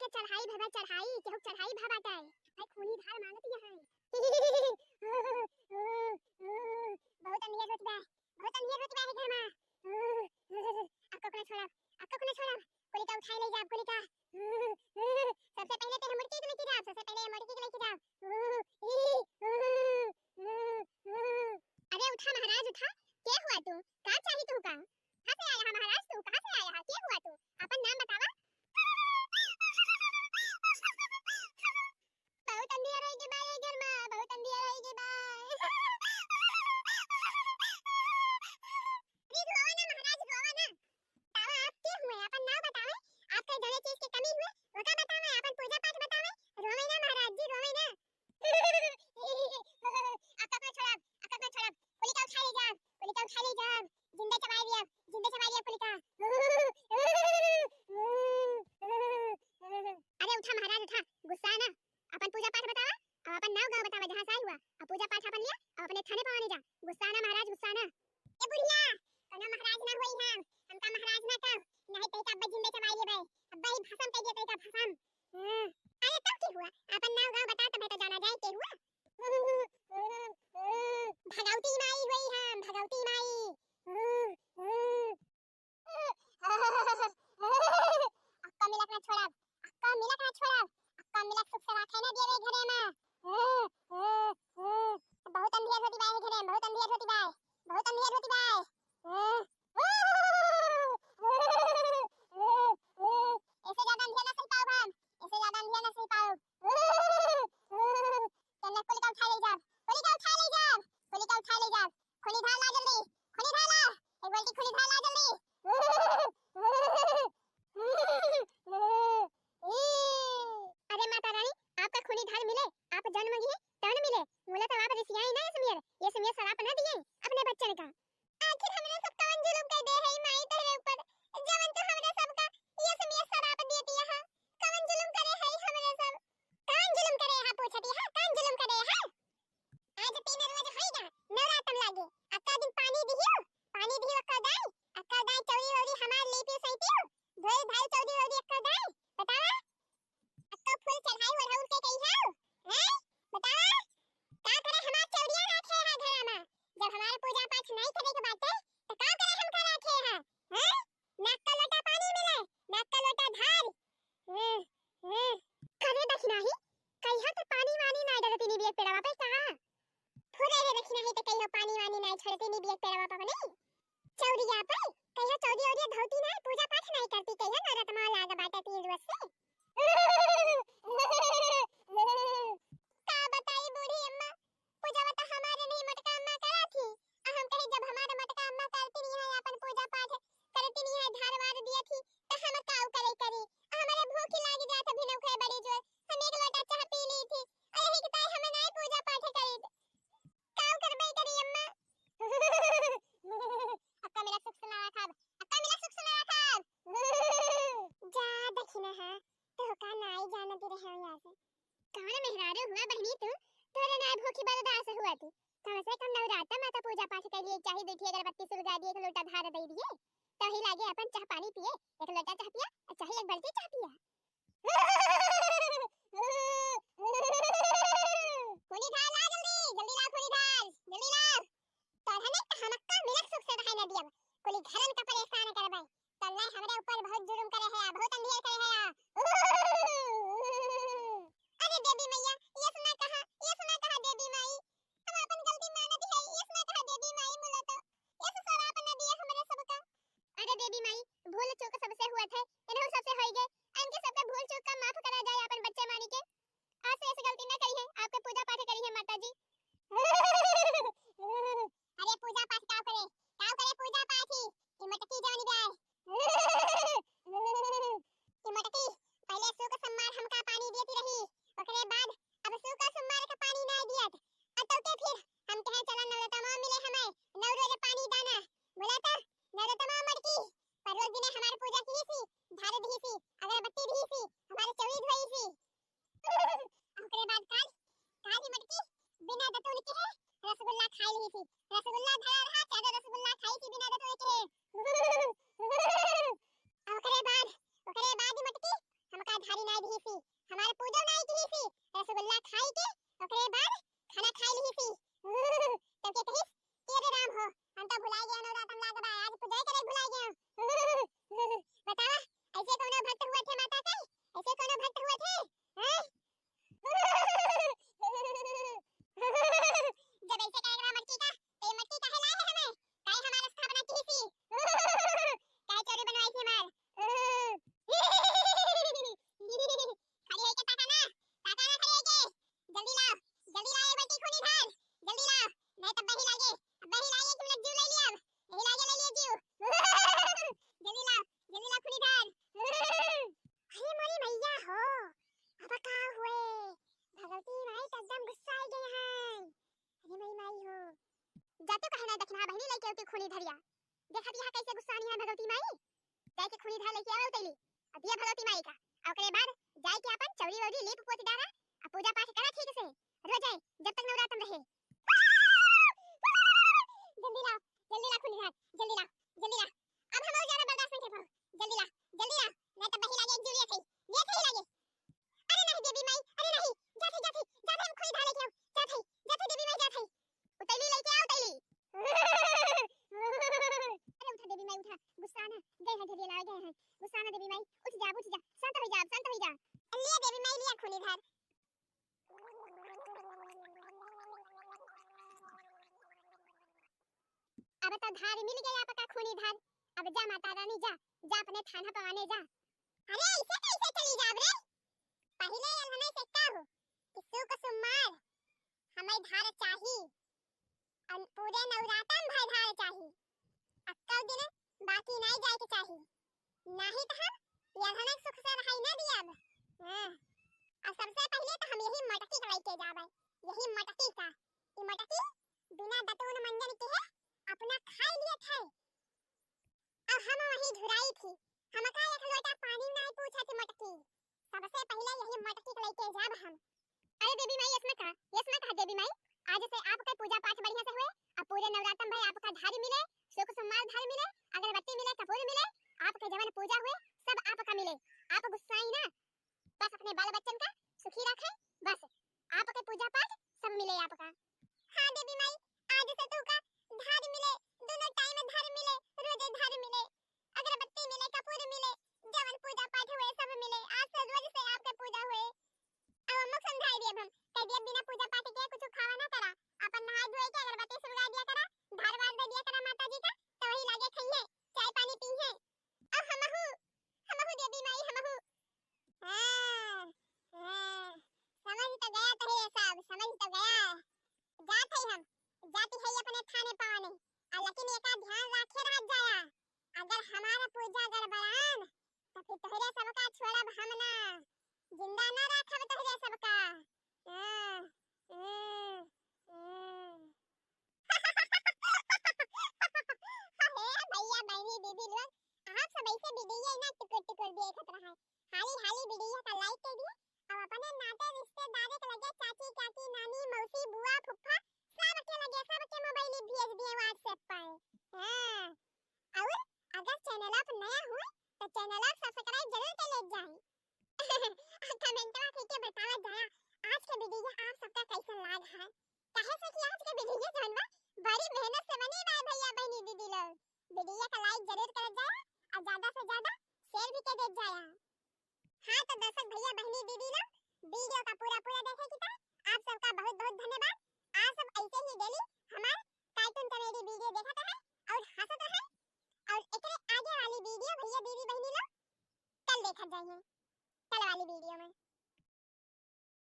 के चढ़ाई भवा चढ़ाई केहू चढ़ाई भवाता है भाई खूनी धार मांगती है बहुत अंधेर होत बा है घर में आपको कोना छोड़ा कोली का उठाई ले जा कोली का सबसे पहले तेरे मुर्गी को लेके जा अरे उठा महाराज उठा क्या हुआ तू कहां चाहिए तू का कहां से आया महाराज तू कहां से आया क्या हुआ तू अपन नाम बतावा बहुत अंधेर है के बाय घर में बहुत अंधेर है के बाय प्लीज रोवा ना महाराज रोवा ना बतावा आप क्या हुए अपन नाम बतावे आपके जने चीज की कमी हुई वो का बतावे अपन पूजा पाठ बतावे रोवे ना महाराज जी रोवे ना आपका को छोड़ा कोली का उठा ले जा जिंदा चबाई दिया कोली का अरे उठा महाराज उठा गुस्सा ना अपन पूजा पाठ बतावा अब अपन नाम गांव बतावा जहां से आई हुआ अब पूजा पाठ अपन लिया अब अपने थाने पवाने जा गुस्सा ना महाराज गुस्सा ना ए बुढ़िया कनो महाराज ना होई हमका महाराज ना कह नहीं तई का अब्बा जिंदे चबाई ले भाई अब्बा ही भसम कह दिया तई का भसम अरे तब की हुआ अपन नाम गांव बता तब तो जाना जाए के हुआ भगवती माई हुई भगवती माई अक्का मिलक ना छोड़ा अक्का मिलक सुख से राखे ना दिए घरे में बहुत अंधेर होती बाय घरे बहुत अंधेर होती बाय ऐसे ज्यादा अंधेर ना सही पाओ हम चलना कोली का उठा ले जा खोली धार ला जल्दी एक बाल्टी खोली धार ला जल्दी अरे माता रानी आपका खूनी धार मिले आप जन्म मांगी है तन मिले बोले तो आप रिसियाई ना ये समियर शराब ना दिए अपने बच्चे का आखिर हमने सब कवन जुल्म कर दे है माई तेरे ऊपर जवन तो हमने सबका ये समियर शराब देती है कवन जुल्म करे है हमने सब कवन जुल्म करे है पूछती है कवन जुल्म करे है आज 3 रोज होइगा नवरात्रम लागे अक्का दिन पानी दियो अक्का दाई चौरी वौरी हमार लेपे सहितियो धोई धाई चौरी वौरी अक्का दाई बतावा अक्का फूल चढ़ाई ओढ़ाउल के कही है बतावा का करे हमार चौरिया राखे है घर में जब हमारे पूजा पाठ नहीं करे के बात है तो का करे हम का राखे है नाक का लोटा पानी मिले नाक का लोटा धार करे दखनाही कहिया तो पानी वानी ना डरती नी बिया पेड़वा पे कहा फुरे रे दखनाही तो कहिया पानी वानी ना छड़ती नी बिया पेड़वा पे नहीं चौरिया पे कहिया चौरी औरी धोती ना पूजा पाठ नहीं करती कहिया नवरात्रमा लागा बाटा 3 दिवस से का बताई बूढ़ी अम्मा पूजा बता हमारे नहीं मटका अम्मा करा थी हम कहे जब हमारे मटका अम्मा करती नहीं है अपन पूजा पाठ करती नहीं है धार वार दिया थी तो हम काऊ करे करी हमारे भूख लाग जात भिनो खाए बड़ी जोर हम एक लोटा चाह पी ली थी यही के ताई हमें नहीं पूजा पाठ करी काऊ करबई करी अम्मा अक्का मेरा सुख सुना रखा जा दखिना है तो का नाई जाना दे रहे हो यहां से कौन मेहरारू हुआ बहनी तू तोरे नाई भूखी बर्दाश्त हुआ थी कम से कम नवरात्र माता पूजा पाठ के लिए चाहिए बैठी अगरबत्ती सुलगा दिए एक लोटा धार दे दिए तो ही लागे अपन चाह पानी पिए एक लोटा चाह पिया चाहिए एक बाल्टी चाह पिया खूनी धार ला जल्दी ला खूनी धार जल्दी ला तोहने हमक्का मिलक सुख से रहे ना दिया कोली घरन का परेशान करबई तल्ला हमरे ऊपर बहुत जुल्म करे है बहुत अंधेर करे है अरे देवी मैया ये सुना कहा देवी माई हम अपन गलती मानती है ये सुना कहा देवी माई बोला तो ये शराब न दिए हमरे सबका अरे देवी माई भूल चूक सबसे हुआ था इन्हों सबसे होई गए इनके सबके भूल चूक का माफ करा जाए अपन बच्चे मानी के आज से ऐसी गलती न करी है आपके पूजा पाठ करी है माता जी अरे पूजा पाठ का करे पूजा पाठ ही मटकी जानी जाए मटकी पहले सुख सम्मार हमका पानी देती रही ओकरे बाद अब सुख सम्मार का पानी ना दियत अतो के फिर हम कहे चला नवरत्नमा मिले हमें 9 रोज पानी दाना बोला था नवरत्नमा मटकी पर रोज दिन हमारी पूजा की सी धार दी सी अगरबत्ती दी सी हमारे चौरी धोई सी सी हमारे पूजा नहीं की सी रसगुल्ला खाई के ओकरे बाद खाना खाई ली सी तब के कहिस के रे राम हो हम तो भुला गया नवरात्र में लाग बा आज पूजा करे भुला गया बतावा ऐसे कोनो भक्त हुआ थे माता के ऐसे कोनो भक्त हुआ थे हैं जब ऐसे कहेगा मटकी का तो ये मटकी काहे लाए है हमें काहे हमारा स्थापना की सी काहे चोरी बनवाई थी हमार खड़ी है के ताका ना खड़ी है के जल्दी लाओ ये बेटी खूनी धार जल्दी लाओ नहीं तब बही लागे तुम लोग जीव ले लिया यही लागे ले लिए जीव जल्दी लाओ खूनी धार अरे मोरी मैया हो अब का हुए भगवती माई तो एकदम गुस्सा आ गई है अरे मेरी माई हो जाते कहना दखना बहनी लेके आती खूनी धरिया देखा दिया कैसे गुस्सा नहीं है भगवती माई जाए के खूनी धार लेके आवे उतैली अब ये भगवती माई का ओकरे बाद जाए के अपन चौरी वौरी लीप पोती डाला अब पूजा पाठ करा ठीक से रो जाए जब तक नवरात्र रहे जल्दी ला खूनी धार जल्दी ला अब हम और ज्यादा बर्दाश्त नहीं कर पाओ जल्दी ला नहीं तो बही लागे एक जूलिया थी ये थी लागे अरे नहीं देवी माई अरे नहीं जाते हम खूनी धार लेके आओ जाते देवी माई जाते उतैली लेके आओ उतैली अरे उठा देवी माई उठा गुस्सा ना गए हैं ढेरी लाए गए हैं गुस्सा ना देवी माई उठ जा शांत हो जा लिया देवी माई लिया खूनी धार अब तो धार मिल गई आपका खूनी धार अब जा माता रानी जा अपने थाना पवाने जा अरे ऐसे कैसे चली जा रे पहले अलहने से कहो किसु को सुमार हमें धार चाहिए और पूरे नवरात्र में भाई धार चाहिए अक्कल दिन बाकी नहीं जाए के चाहिए नहीं तो हम अलहने सुख से रहाई ना दिया अब हां और सबसे पहले तो हम यही मटकी का लेके जावे यही मटकी का ये मटकी बिना दतून मंजन के है अपना खाई लिए थे अब हम वही झुराई थी हम का एक लोटा पानी नहीं पूछा थी मटकी सबसे पहले यही मटकी को लेके जाब हम अरे देवी माई इसमें कहा देवी माई आज से आपका पूजा पाठ बढ़िया से हुए अब पूरे नवरात्र में आपका धार मिले सुख सुमार धार मिले अगरबत्ती मिले कपूर मिले आपके जवन पूजा हुए सब आपका मिले आप गुस्साई ना बस अपने बाल बच्चन का सुखी रखें बस आपके पूजा पाठ सब मिले आपका हां देवी माई आज से तू का धार मिले दोनों टाइम धार मिले रोजे धार मिले अगरबत्ती मिले कपूर मिले जवन पूजा पाठ हुए सब मिले आज से रोज से आपके पूजा हुए अब हम समझाई दिए हम कह दिया बिना पूजा पाठ के कुछ खावा ना करा अपन नहा धोए के अगरबत्ती सुलगा दिया करा धार वार दे दिया करा माता जी का तो वही लागे खाइए चाय पानी पीए अब हमहु देवी माई हमहु हां समझ तो गया तो ये सब समझ तो गया जात है हम जाती है अपने थाने पाने लेकिन एक ध्यान रखे रह जाया अगर हमारा पूजा गड़बड़ान तो फिर तोहरे सबका छोड़ब हम ना जिंदा ना रखब तोहरे सबका भैया बहनी दीदी लोग आप सब ऐसे वीडियो ना टिकट देखत रहा हाली वीडियो का लाइक कर दिए अब अपने नाते रिश्तेदार के लगे चाची काकी नानी मौसी बुआ फुफ्फा सबके मोबाइल भेज दिए व्हाट्सएप पर हां और अगर चैनल आप नया हो तो चैनल आप सब्सक्राइब जरूर कर ले जाए कमेंट में के बतावा जाया आज के वीडियो आप सबका कैसा लगा है कहे से कि आज के वीडियो जानवा बड़ी मेहनत से बनी है भैया बहनी दीदी लोग वीडियो का लाइक जरूर कर जाए और ज्यादा से ज्यादा शेयर भी कर दे जाया हां तो दर्शक भैया बहनी